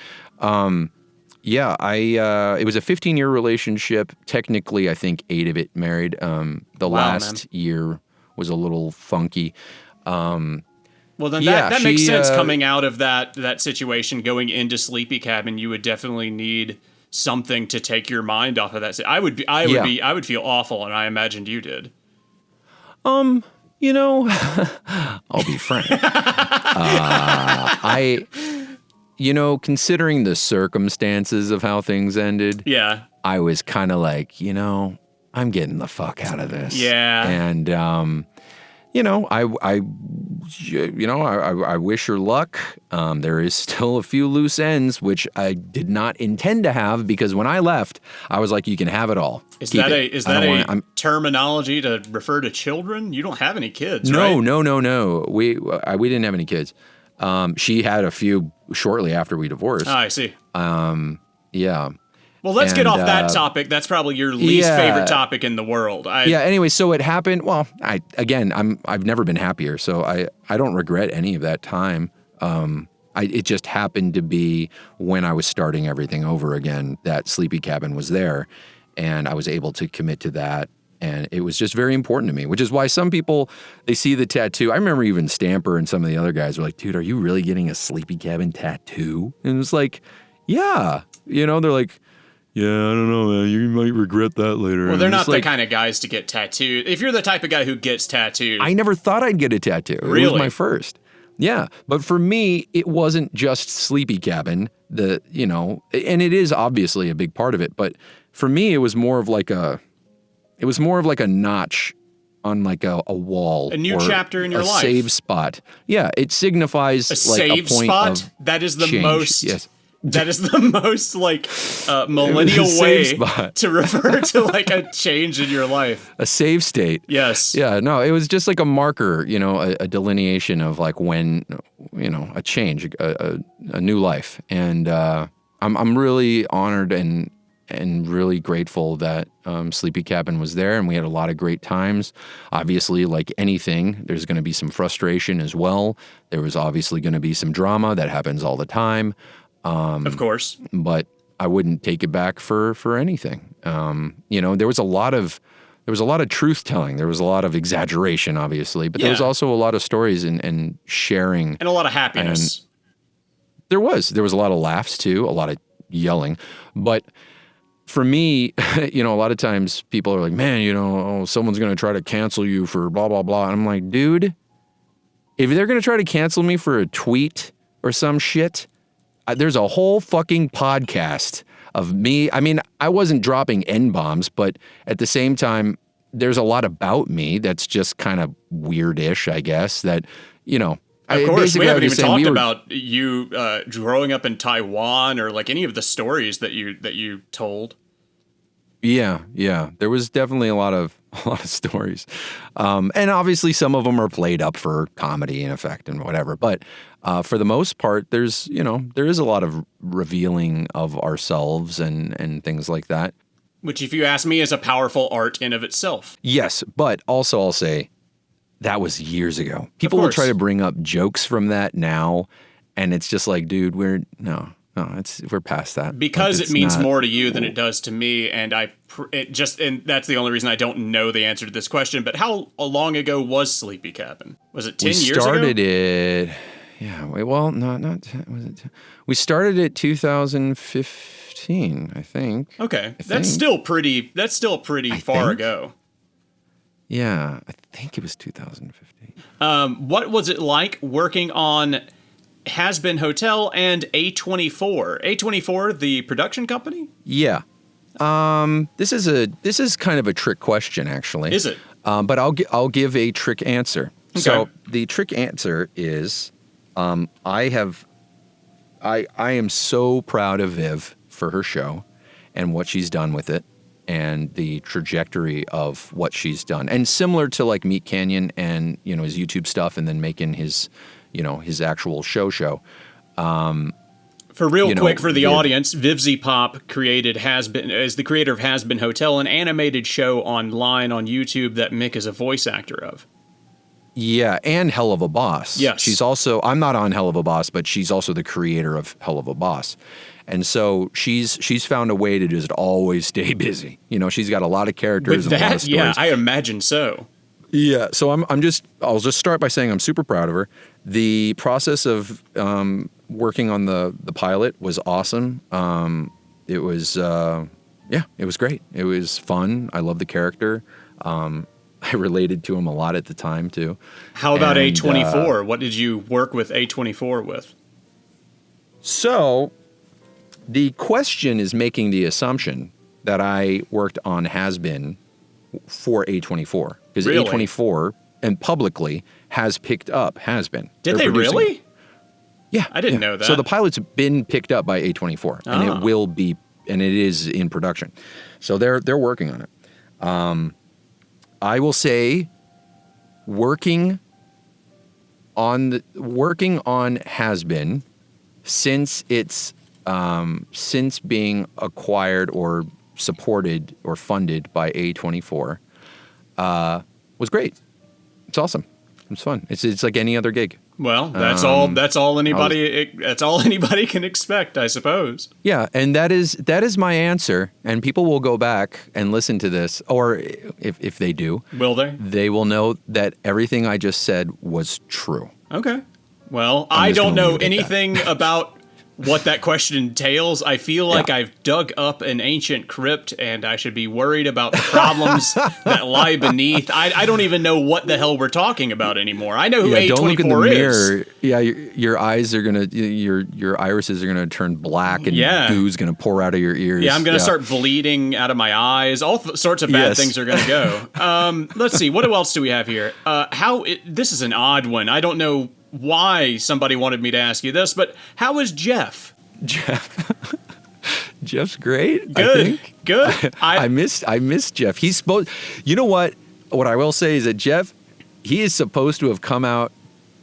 It was a 15-year relationship. Technically, I think 8 of it married. The last year was a little funky. Well, then that makes sense. Coming out of that situation, going into Sleepy Cabin, you would definitely need something to take your mind off of that. I would feel awful, and I imagined you did. I'll be frank. Considering the circumstances of how things ended, I was kind of like, I'm getting the fuck out of this. Yeah. And I wish her luck. There is still a few loose ends, which I did not intend to have, because when I left, I was like, you can have it all. Is that a terminology to refer to children? You don't have any kids, right? No. We didn't have any kids. She had a few shortly after we divorced. Oh, I see. Yeah. Well, let's get off that topic. That's probably your least favorite topic in the world. Anyway, so it happened. Well, I've never been happier, so I don't regret any of that time. It just happened to be when I was starting everything over again that Sleepy Cabin was there, and I was able to commit to that. And it was just very important to me, which is why some people, they see the tattoo. I remember even Stamper and some of the other guys were like, dude, are you really getting a Sleepy Cabin tattoo? And it was like, yeah. They're like, yeah, I don't know, man. You might regret that later. Well, they're not the kind of guys to get tattooed. If you're the type of guy who gets tattooed. I never thought I'd get a tattoo. Really? It was my first. Yeah. But for me, it wasn't just Sleepy Cabin, and it is obviously a big part of it. But for me, it was more of like a notch on like a wall. A new chapter in your life. A save spot. Yeah. It signifies a like save a point spot? Of that is the change. most. Yes. That is the most millennial way to refer to like a change in your life. A save state. Yes. Yeah. No, it was just like a marker, a delineation of like when, a change, a new life. And I'm really honored and really grateful that Sleepy Cabin was there, and we had a lot of great times. Obviously, like anything, there's going to be some frustration as well. There was obviously going to be some drama that happens all the time. Of course. But I wouldn't take it back for anything. There was a lot of truth telling. There was a lot of exaggeration, obviously, but there was also a lot of stories and sharing. And a lot of happiness. And there was a lot of laughs too, a lot of yelling. But for me, a lot of times people are like, man, someone's going to try to cancel you for blah, blah, blah. And I'm like, dude, if they're going to try to cancel me for a tweet or some shit, there's a whole fucking podcast of me. I mean, I wasn't dropping N-bombs, but at the same time, there's a lot about me that's just kind of weirdish, I guess, that, Of course, we haven't even talked about you growing up in Taiwan or like any of the stories that you told. Yeah. There was definitely a lot of stories. And obviously some of them are played up for comedy and effect and whatever. But for the most part, there is a lot of revealing of ourselves and things like that. Which, if you ask me, is a powerful art in of itself. Yes, but also I'll say that was years ago. People will try to bring up jokes from that now, and it's just like, dude, we're past that. Because it means more to you than it does to me, and and that's the only reison I don't know the answer to this question. But how long ago was Sleepy Cabin? Was it 10 years ago? We started it. Yeah. Well, not. Was it? We started it 2015, I think. Okay, that's still pretty far ago. Yeah, I think it was 2015. What was it like working on Has Been Hotel and A24? A24, the production company? Yeah. This is kind of a trick question, actually. Is it? But I'll give a trick answer. Okay. So the trick answer is, I am so proud of Viv for her show and what she's done with it and the trajectory of what she's done. And similar to like Meat Canyon and, his YouTube stuff and then making his actual show. For the audience, Vivzy Pop is the creator of Has Been Hotel, an animated show online on YouTube that Mick is a voice actor of. Yeah, and Hell of a Boss. Yes. She's also, I'm not on Hell of a Boss, but she's also the creator of Hell of a Boss. And so she's found a way to just always stay busy. She's got a lot of characters and a lot of stories. Yeah, I imagine so. Yeah, so I'll just start by saying I'm super proud of her. The process of working on the pilot was awesome. It was great. It was fun. I love the character. I related to him a lot at the time too. How about A24? What did you work with A24 with? So the question is making the assumption that I worked on Has Been for A24. Because really? A24 and publicly has picked up Has Been. Did they really? It. Yeah. I didn't know that. So the pilot's been picked up by A24 and it will be, and it is in production. So they're working on it. I will say working on Has Been since being acquired or supported or funded by A24 was great. It's awesome. It's fun. It's like any other gig. Well, that's all anybody can expect, I suppose. Yeah, and that is my answer. And people will go back and listen to this, or if they do, will they? They will know that everything I just said was true. Okay. Well, I don't know anything about what that question entails. I feel like I've dug up an ancient crypt and I should be worried about the problems that lie beneath. I don't even know what the hell we're talking about anymore. I know who A24 don't look in the mirror. is. Yeah, your eyes are gonna, your irises are gonna turn black and goo's gonna pour out of your ears. Yeah, I'm gonna start bleeding out of my eyes. All sorts of bad things are gonna go. Let's see, what else do we have here? This is an odd one. I don't know why somebody wanted me to ask you this, but how is Jeff? Jeff's great. Good. I think. Good. I miss Jeff. He's supposed. You know what? What I will say is that Jeff, he is supposed to have come out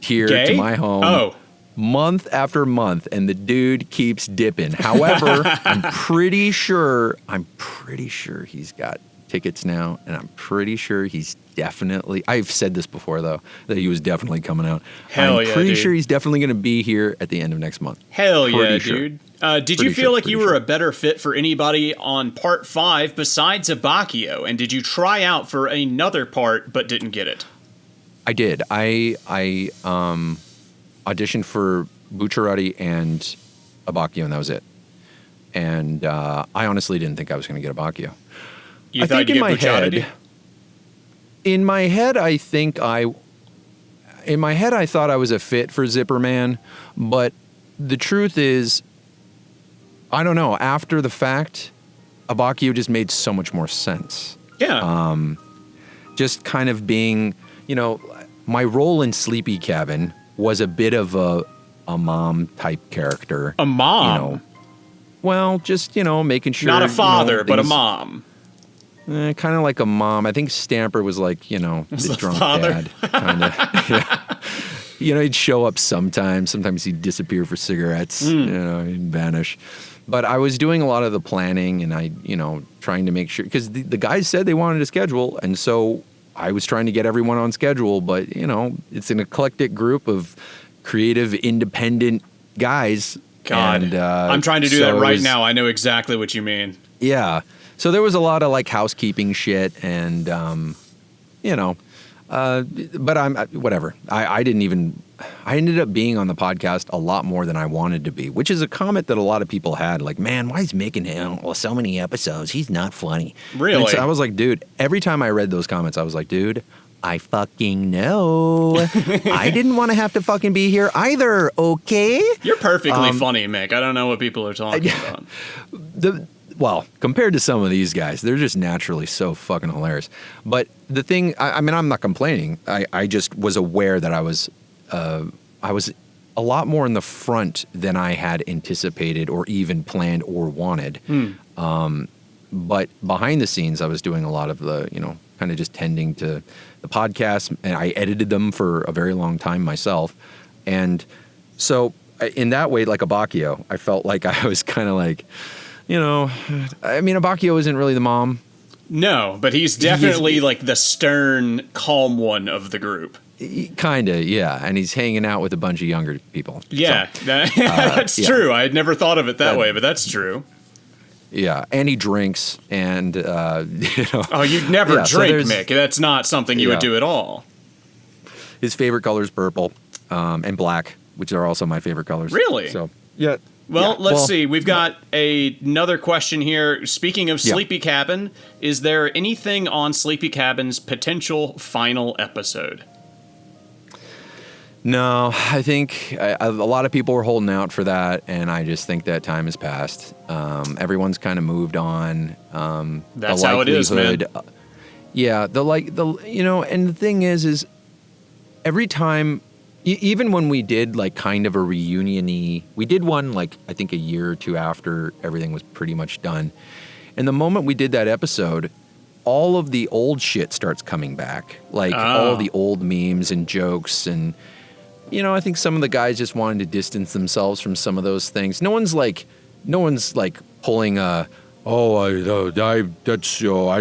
here to my home month after month, and the dude keeps dipping. However, I'm pretty sure he's got tickets now, and I'm pretty sure he's definitely, I've said this before though, that he was definitely coming out. I'm pretty sure he's definitely going to be here at the end of next month. Hell yeah, dude. Did you feel like you were a better fit for anybody on part 5 besides Abakio? And did you try out for another part but didn't get it? I did. I auditioned for Bucciarati and Abakio, and that was it. And I honestly didn't think I was going to get Abakio. You thought you'd get Bucciarati? In my head, I thought I was a fit for Zipperman, but the truth is, I don't know. After the fact, Abakio just made so much more sense. Yeah. Just kind of being, my role in Sleepy Cabin was a bit of a mom type character. A mom? Well, just, making sure. Not a father, but a mom. Kind of like a mom. I think Stamper was like, the drunk father. dad. Kind of. Yeah. He'd show up sometimes. Sometimes he'd disappear for cigarettes. He'd vanish. But I was doing a lot of the planning and trying to make sure, because the guys said they wanted a schedule. And so I was trying to get everyone on schedule. But, it's an eclectic group of creative, independent guys God, And, I'm trying to do so that it right was- now. I know exactly what you mean. Yeah. So there was a lot of like housekeeping shit and, but whatever. I ended up being on the podcast a lot more than I wanted to be, which is a comment that a lot of people had. Like, man, why is making so many episodes? He's not funny. Really? And so I was like, dude, every time I read those comments, I was like, dude, I fucking know. I didn't want to have to fucking be here either, okay? You're perfectly funny, Mick. I don't know what people are talking about. Well, compared to some of these guys, they're just naturally so fucking hilarious. But the thing, I mean, I'm not complaining. I just was aware that I was a lot more in the front than I had anticipated or even planned or wanted. But behind the scenes, I was doing a lot of the, kind of just tending to the podcast, and I edited them for a very long time myself. And so in that way, like Abacchio, I felt like I was kind of like, I mean, Abacchio isn't really the mom. No, but he's definitely like the stern, calm one of the group. Kinda, yeah. And he's hanging out with a bunch of younger people. Yeah, So, that's yeah. true. I had never thought of it that way, but that's true. Yeah, and he drinks, and Oh, you'd never Yeah, so drink, there's- Mick. That's not something you would Yeah. do at all. his favorite color is purple and black, which are also my favorite colors. Really? So yeah. Well, Yeah, let's see. We've got another question here. Speaking of Yeah. Sleepy Cabin, is there anything on Sleepy Cabin's potential final episode? No, I think a lot of people were holding out for that, and I just think that time has passed. Everyone's kind of moved on. That's how it is, man. Yeah, and the thing is every time, even when we did like kind of a reunion-y, we did one like I think a year or two after everything was pretty much done. And the moment we did that episode, all of the old shit starts coming back, like all the old memes and jokes and. I think some of the guys just wanted to distance themselves from some of those things. No one's like pulling I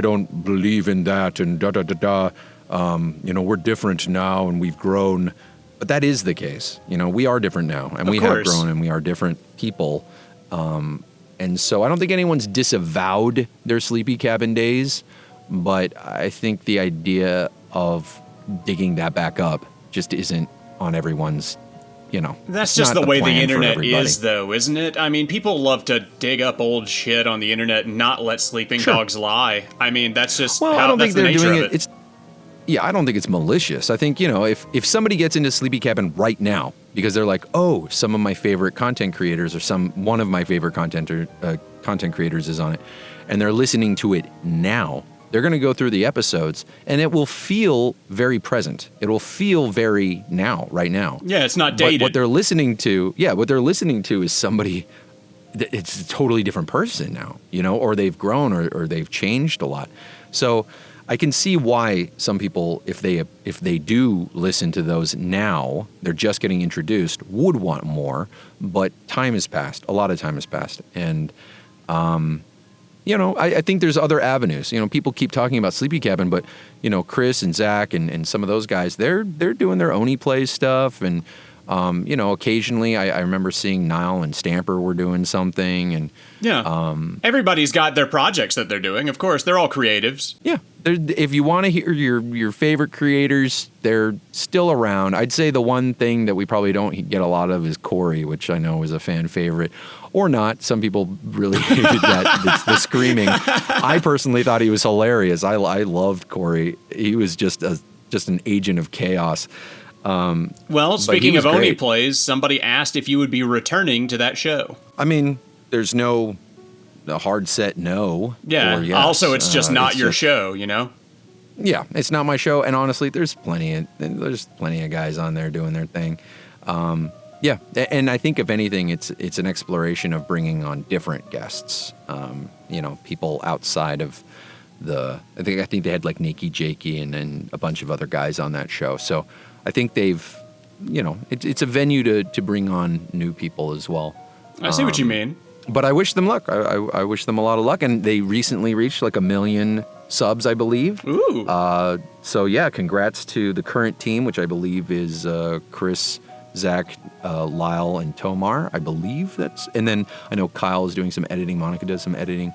don't believe in that and da da da da. We're different now and we've grown, but that is the case. We are different now and we have grown and we are different people. And so I don't think anyone's disavowed their Sleepy Cabin days, but I think the idea of digging that back up just isn't on everyone's, That's it's just not the way the plan for internet everybody. is, though, isn't it? I mean, people love to dig up old shit on the internet and not let sleeping Sure. dogs lie. I mean, that's just Well, how I don't that's think they're the nature doing of it. I don't think it's malicious. I think, if somebody gets into Sleepy Cabin right now because they're like, oh, some of my favorite content creators or one of my favorite content creators is on it, and they're listening to it now, they're going to go through the episodes and it will feel very present. It will feel very right now. Yeah, it's not But dated. what they're listening to is somebody, it's a totally different person now, or they've grown or they've changed a lot. So I can see why some people, if they do listen to those now, they're just getting introduced, would want more, but time has passed. A lot of time has passed. And, I think there's other avenues. People keep talking about Sleepy Cabin, but, Chris and Zach and some of those guys, they're doing their Oni Plays stuff. And, occasionally I remember seeing Niall and Stamper were doing something. And yeah. Everybody's got their projects that they're doing. Of course, they're all creatives. yeah, if you want to hear your favorite creators, they're still around. I'd say the one thing that we probably don't get a lot of is Corey, which I know is a fan favorite. Or not. Some people really hated that. The screaming. I personally thought he was hilarious. I loved Corey. He was just an agent of chaos. Well, speaking of was Oni great. Plays, somebody asked if you would be returning to that show. I mean, there's no hard set no. Yeah. Or yes. Also, it's just not it's your just- show, Yeah, it's not my show, and honestly, there's plenty of guys on there doing their thing. Yeah, and I think if anything, it's an exploration of bringing on different guests. People outside of I think they had like Nikki Jakey and then a bunch of other guys on that show. So I think they've, it's a venue to bring on new people as well. I see what you mean. But I wish them luck. I wish them a lot of luck, and they recently reached like 1 million subs, I believe. Ooh. So yeah, congrats to the current team, which I believe is Chris, Zach, Lyle, and Tomar. I believe that's, and then I know Kyle is doing some editing. Monica does some editing.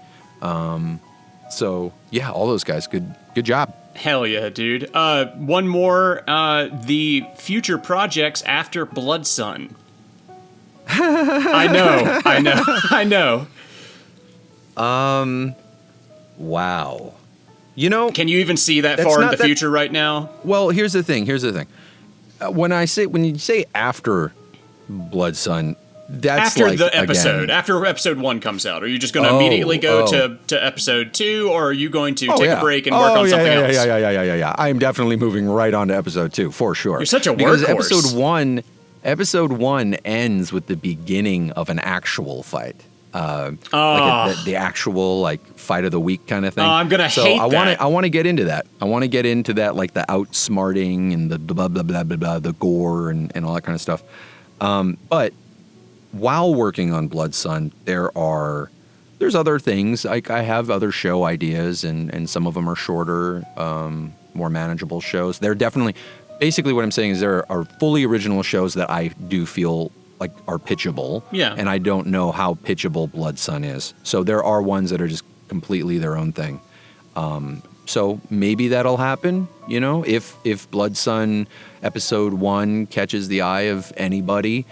So yeah, all those guys, good job. Hell yeah, dude. One more, the future projects after Blood Sun. I know. Wow. You know, can you even see that far in the future right now? Well, here's the thing. When you say after Blood Sun, that's after like, the episode, again, after episode 1 comes out. Are you just going to immediately go to episode 2, or are you going to take a break and work on something else? Yeah. I am definitely moving right on to episode 2 for sure. You're such a because workhorse. Episode one ends with the beginning of an actual fight. Like the actual like fight of the week kind of thing. I'm gonna hate that. I want to get into that. I want to get into that, like the outsmarting and the blah blah blah blah blah, the gore and all that kind of stuff. But while working on Blood Sun, there's other things. Like I have other show ideas, and some of them are shorter, more manageable shows. They're definitely. Basically, what I'm saying is there are fully original shows that I do feel like are pitchable. Yeah. And I don't know how pitchable Blood Sun is. So there are ones that are just completely their own thing. So maybe that'll happen, you know, if Blood Sun episode 1 catches the eye of anybody,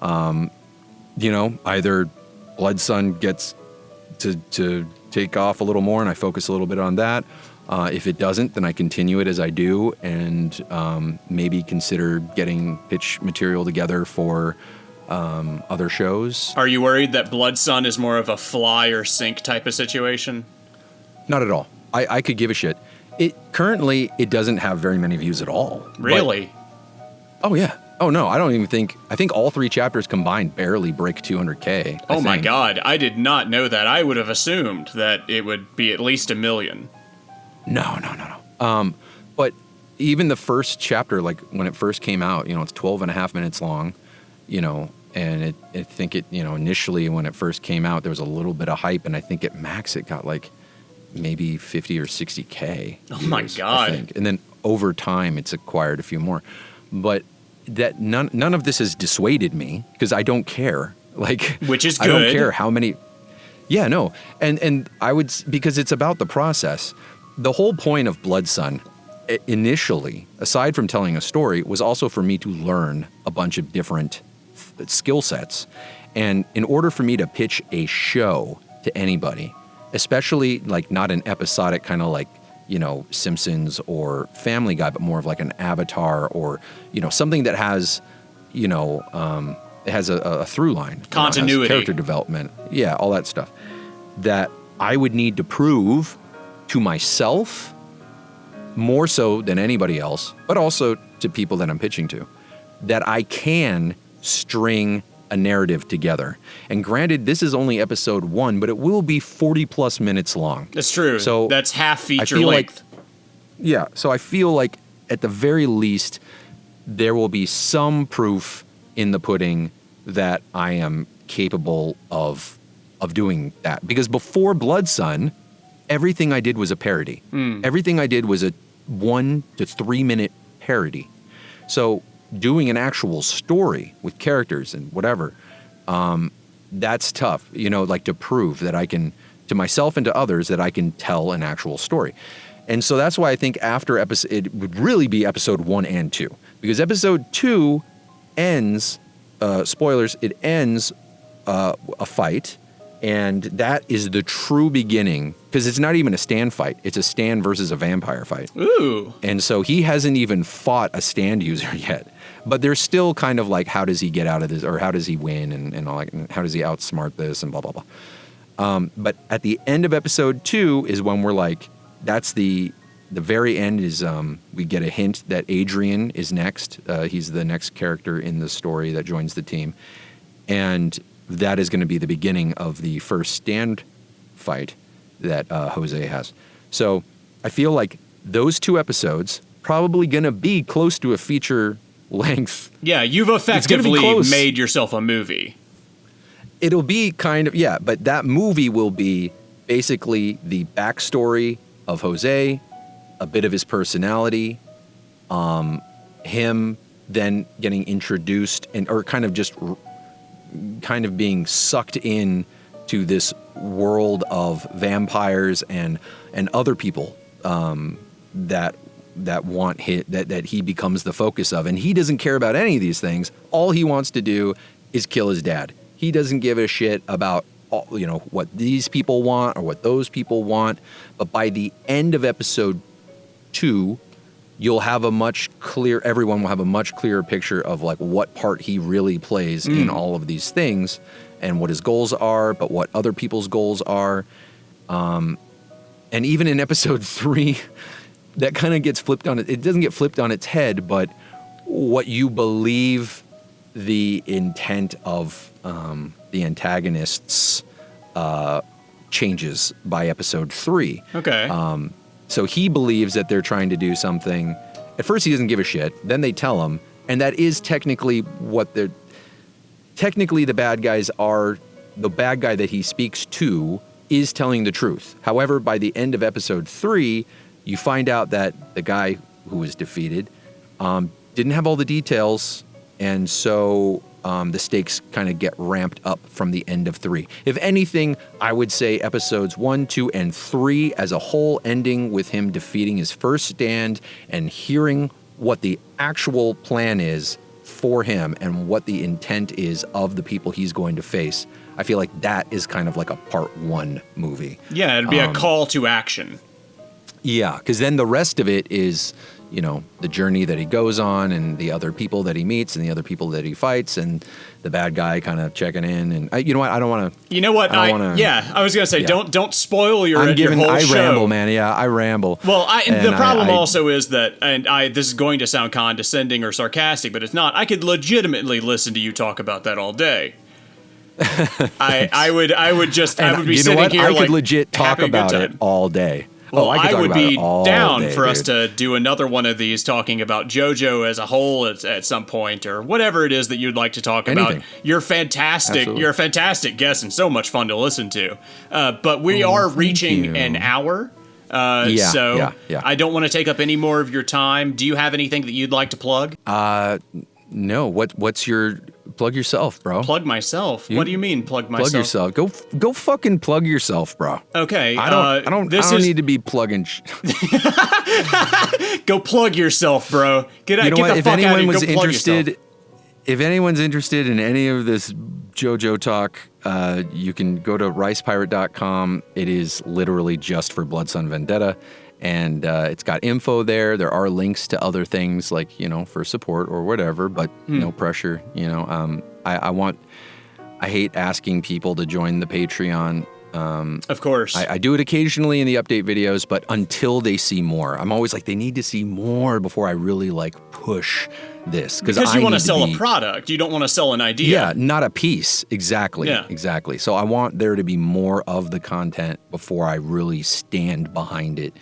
you know, either Blood Sun gets to take off a little more and I focus a little bit on that. If it doesn't, then I continue it as I do and maybe consider getting pitch material together for other shows. Are you worried that Blood Sun is more of a fly or sink type of situation? Not at all. I could give a shit. Currently, it doesn't have very many views at all. Really? Oh, yeah. Oh, no, I think all 3 chapters combined barely break 200K. Oh my God, I did not know that. I would have assumed that it would be at least 1 million. No. But even the first chapter, like when it first came out, you know, it's 12 and a half minutes long, you know, and I think initially when it first came out, there was a little bit of hype, and I think at max it got like maybe 50 or 60K. Oh my God. I think. And then over time, it's acquired a few more. But that none of this has dissuaded me because I don't care. Like, which is good. I don't care how many. Yeah, no. And I would, because it's about the process. The whole point of Blood Sun, initially, aside from telling a story, was also for me to learn a bunch of different skill sets. And in order for me to pitch a show to anybody, especially like not an episodic kind of like, you know, Simpsons or Family Guy, but more of like an Avatar or, you know, something that has, you know, it has a through line. Continuity. You know, character development. Yeah, all that stuff. That I would need to prove to myself, more so than anybody else, but also to people that I'm pitching to, that I can string a narrative together. And granted, this is only episode 1, but it will be 40 plus minutes long. That's true. So that's half feature length. So I feel like at the very least, there will be some proof in the pudding that I am capable of doing that. Because before Blood Sun, everything I did was a parody. Everything I did was a 1 to 3 minute parody. So doing an actual story with characters and whatever, that's tough, you know, like to prove that I can, to myself and to others, that I can tell an actual story. And so that's why I think after it would really be episode 1 and 2. Because episode 2 ends, spoilers, it ends a fight. And that is the true beginning, because it's not even a Stan fight. It's a Stan versus a vampire fight. Ooh. And so he hasn't even fought a stand user yet. But there's still kind of like, how does he get out of this, or how does he win, and all that, and how does he outsmart this, and blah, blah, blah. But at the end of episode 2 is when we're like, that's the very end is, we get a hint that Adrian is next. He's the next character in the story that joins the team. And that is going to be the beginning of the first stand fight that Jose has. So I feel like those 2 episodes probably going to be close to a feature length. Yeah, you've effectively made yourself a movie. It'll be kind of, yeah, but that movie will be basically the backstory of Jose, a bit of his personality, him then getting introduced or kind of being sucked in to this world of vampires and other people that want that he becomes the focus of, and he doesn't care about any of these things. All he wants to do is kill his dad. He doesn't give a shit about what these people want or what those people want. But by the end of episode 2, everyone will have a much clearer picture of like what part he really plays in all of these things and what his goals are, but what other people's goals are. And even in episode 3, that kind of gets flipped on it. It doesn't get flipped on its head, but what you believe the intent of the antagonists changes by episode 3. Okay. So he believes that they're trying to do something. At first he doesn't give a shit. Then they tell him, and that is technically what they're... Technically the bad guy that he speaks to is telling the truth. However, by the end of episode 3, you find out that the guy who was defeated didn't have all the details, and so the stakes kind of get ramped up from the end of 3. If anything, I would say episodes 1, 2, and 3 as a whole, ending with him defeating his first stand and hearing what the actual plan is for him and what the intent is of the people he's going to face. I feel like that is kind of like a part 1 movie. Yeah, it'd be a call to action. Yeah, because then the rest of it is, the journey that he goes on and the other people that he meets and the other people that he fights and the bad guy kind of checking in. And I don't want to. You know what? I was gonna say, don't spoil your whole I show. Ramble, man. Yeah, I ramble. Well, the problem also is that, this is going to sound condescending or sarcastic, but it's not. I could legitimately listen to you talk about that all day. I would be sitting here. I could legit talk about it all day. Well, I would be down day, for dude. us to do another one of these talking about JoJo as a whole at some point, or whatever it is that you'd like to talk about. You're fantastic. Absolutely. You're a fantastic guest and so much fun to listen to. But we are reaching an hour. So I don't want to take up any more of your time. Do you have anything that you'd like to plug? No. What's your... Plug yourself, bro. Plug myself? What do you mean, plug myself? Plug yourself. Go fucking plug yourself, bro. Okay. I don't need to be plugging. Go plug yourself, bro. Get the fuck out of here. Go plug yourself. If anyone's interested in any of this JoJo talk, you can go to ricepirate.com. It is literally just for Blood Sun Vendetta. And it's got info there. There are links to other things like, for support or whatever, but no pressure. I hate asking people to join the Patreon. Of course. I do it occasionally in the update videos, but until they see more, I'm always like, they need to see more before I really push this. Because you want to sell a product. You don't want to sell an idea. Yeah, not a piece. Exactly. Yeah. Exactly. So I want there to be more of the content before I really stand behind it.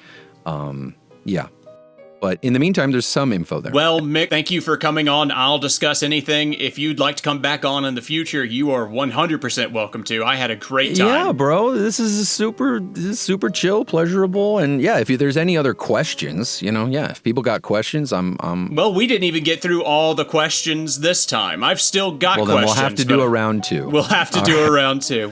Yeah. But in the meantime, there's some info there. Well, Mick, thank you for coming on. I'll discuss anything. If you'd like to come back on in the future, you are 100% welcome to. I had a great time. Yeah, bro. This is super chill, pleasurable. And yeah, if there's any other questions, if people got questions, I'm Well, we didn't even get through all the questions this time. I've still got questions. Well, then we'll have to do a round 2. We'll have to do a round 2.